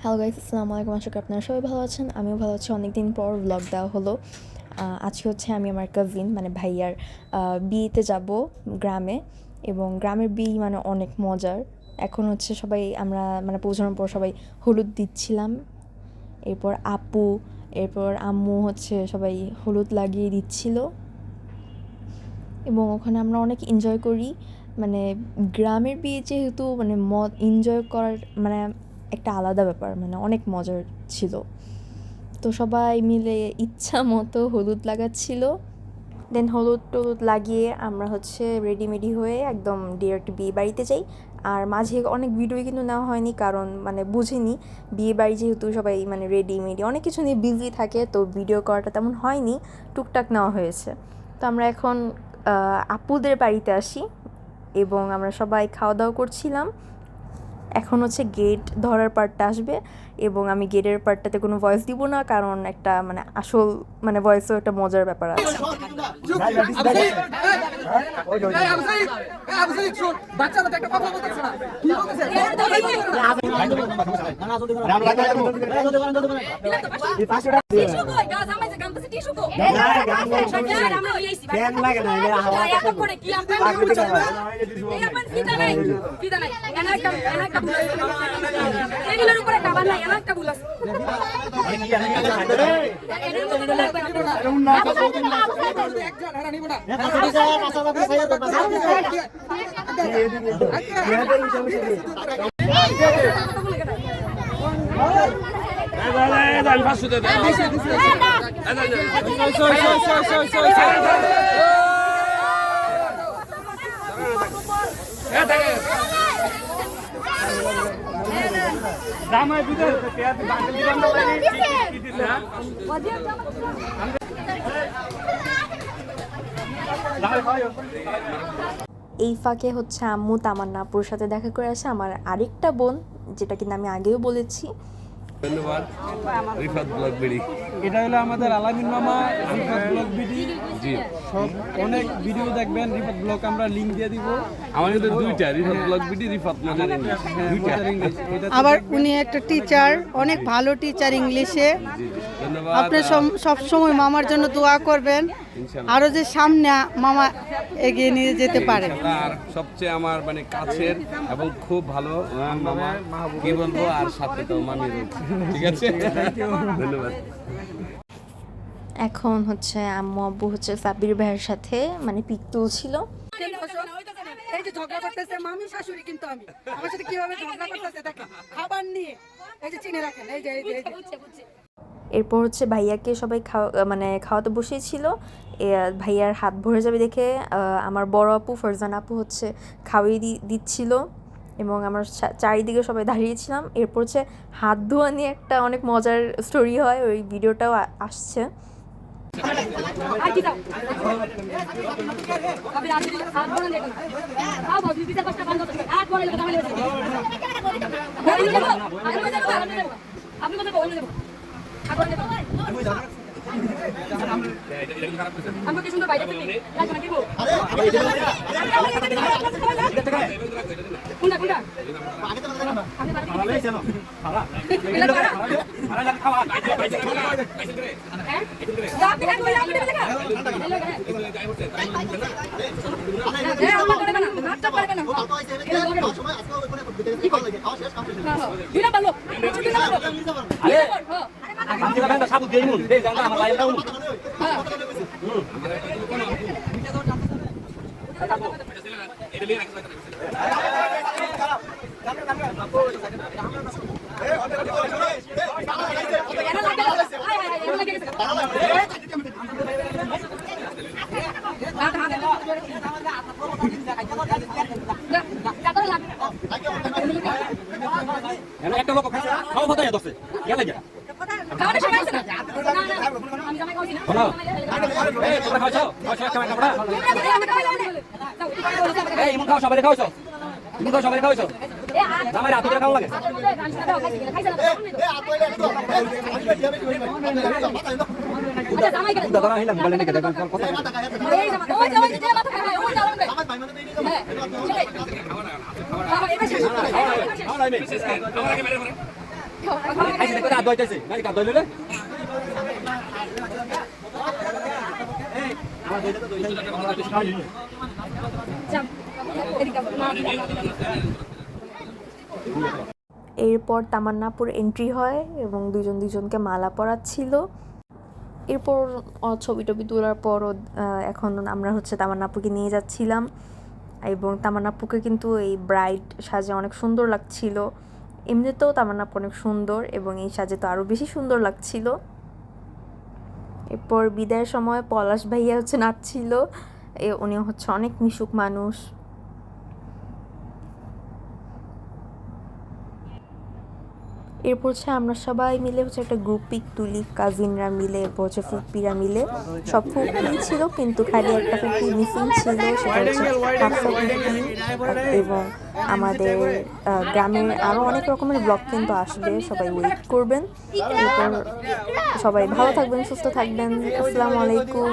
Hello guys, আসসালামু আলাইকুম। আশা করি আপনারা সবাই ভালো আছেন। আমিও ভালো আছি। অনেক দিন পর ব্লগ দেওয়া হলো। আজকে হচ্ছে আমি আমার কাজিন মানে ভাইয়ার বিয়েতে যাব গ্রামে, এবং গ্রামের বিয়ে মানে অনেক মজার। এখন হচ্ছে সবাই আমরা মানে পৌঁছানোর পর সবাই হলুদ দিচ্ছিলাম, এরপর আপু এরপর আম্মু হচ্ছে সবাই হলুদ লাগিয়ে দিচ্ছিল, এবং ওখানে আমরা অনেক এনজয় করি। মানে গ্রামের বিয়ে যেহেতু মানে এনজয় করার মানে একটা আলাদা ব্যাপার, মানে অনেক মজার ছিল। তো সবাই মিলে ইচ্ছা মতো হলুদ লাগাচ্ছিল। দেন হলুদ টলুদ লাগিয়ে আমরা হচ্ছে রেডিমেডি হয়ে একদম ডিরেক্ট বিয়ে বাড়িতে যাই। আর মাঝে অনেক ভিডিও কিন্তু নেওয়া হয়নি, কারণ মানে বুঝিনি বিয়ে বাড়ি যেহেতু সবাই মানে রেডিমেডি অনেক কিছু নিয়ে বিজি থাকে, তো ভিডিও করাটা তেমন হয়নি, টুকটাক নেওয়া হয়েছে। তো আমরা এখন আপুদের বাড়িতে আসি এবং আমরা সবাই খাওয়া দাওয়া করছিলাম। এখন হচ্ছে গেট ধরার পার্টটা আসবে, এবং আমি গেটের পার্টটাতে কোনো ভয়েস দিব না, কারণ একটা মানে আসল মানে ভয়েসও একটা মজার ব্যাপার আছে। এগুলোর উপরে খাবার নাই, একটা ভুল আছে। এই ফাঁকে হচ্ছে আম্মু তামান্না আপুর সাথে দেখা করে আসে, আমার আরেকটা বোন, যেটা কিনা আমি আগেও বলেছি। ধন্যবাদ রিফাত ব্লগ বিডি। এটা হলো আমাদের আলামিন মামা রিফাত ব্লগ বিডি। জি, সব অনেক ভিডিও দেখবেন রিফাত ব্লগ, আমরা লিংক দিয়ে দিব। আমার কিন্তু দুইটা, রিফাত ব্লগ বিডি, রিফাত মজার ইংলিশ, দুইটা। আবার উনি একটা টিচার, অনেক ভালো টিচার ইংলিশে। ধন্যবাদ। আপনি সব সময় মামার জন্য দোয়া করবেন, আরো যে সামনে মামা এগিয়ে নিয়ে যেতে পারে। আর সবচেয়ে আমার মানে কাছের এবং খুব ভালো মামা, কি বলবো, আর সাথে তো মামি রয়েছে। ঠিক আছে, ধন্যবাদ। এখন হচ্ছে আম্মু আব্বু হচ্ছে সাব্বির ভাইয়ের সাথে মানে পিক তুলছিল। এই যে ঝগড়া করতেছে মামি শাশুড়ি, কিন্তু আমি আমার সাথে কিভাবে ঝগড়া করতেছে দেখেন, খাবার নিয়ে এই যে চিনে রাখেন, এই যে এরপর হচ্ছে ভাইয়াকে সবাই খাওয়াতে বসিয়েছিল। ভাইয়ার হাত ভরে যাবে দেখে আমার বড় আপু ফারজান আপু হচ্ছে খাওয়িয়ে দিচ্ছিল, এবং আমার চারিদিকে সবাই দাঁড়িয়েছিলাম। এরপর হচ্ছে হাত ধোয়া নিয়ে একটা অনেক মজার স্টোরি হয়, ওই ভিডিওটাও আসছে। আমাকে সুন্দর বাইরে থেকে লাগবে কি বল কোনটা কোনটা আগে তো না আমি ভালো জানো খাওয়া ভালো খাওয়া হ্যাঁ দাঁত দেখা কই আমি দেখা এ আমার করে না নাটক করে না সময় আজকে ওখানে কি ভালো লাগে খাওয়া শেষ কাম শেষ দিনা ভালো আরে আমি তো সাবু দেই নুন দেই জানা আমার লাইনটা নুন একটা লোক খাওয়া কথা দছে গেলে যা খাওয়ার সময় আছে না আমি জামাই খাওয়াছি না এই তোমরা খাওছো খাওছো খাওয়া কাপড়া এই ইমন খাও সবাই খাওছো ইমন খাও সবাই খাওছো জামাই রাত করে খাওয়া লাগে আচ্ছা জামাই কেন দাদা হইলাম বলেন কি দেখো কথা এই জামাই ওই জামাই যে মাথা খায় ওই জামাই জামাই ভাই মানে দেই হ্যাঁ খাওয়া না খাওয়া এবার শেষ খাওয়া নাই শেষ খাওয়া লাগে মেরে করে আইছে দেখো হাত ধুইতেছে নাকি হাত ধুইলে এরপর তামান্নাপুর এন্ট্রি হয় এবং দুজন দুজনকে মালা পরাচ্ছিল। এরপর ছবি টবি তোলার পরও এখন আমরা হচ্ছে তামান্নাপুকে নিয়ে যাচ্ছিলাম এবং তামান্নাপুকে কিন্তু এই ব্রাইড সাজে অনেক সুন্দর লাগছিল। এমনিতেও তামান্নাপু অনেক সুন্দর এবং এই সাজে তো আরও বেশি সুন্দর লাগছিল। এরপর বিদায়ের সময় পলাশ ভাইয়া হচ্ছে নাচছিল, উনি হচ্ছে অনেক মিশুক মানুষ। এরপর হচ্ছে আমরা সবাই মিলে হচ্ছে একটা গ্রুপ পিক তুলি, কাজিনরা মিলে, এরপর হচ্ছে ফুপিরা মিলে। সব ফুপি ছিল কিন্তু খালি একটা ফুপি মিসিং ছিল, সেটা হচ্ছে হাফসা ফুপি। এবং আমাদের গ্রামের আরও অনেক রকমের ব্লগ কিন্তু আসবে, সবাই ওয়েট করবেন। এরপর সবাই ভালো থাকবেন, সুস্থ থাকবেন। আসসালামু আলাইকুম।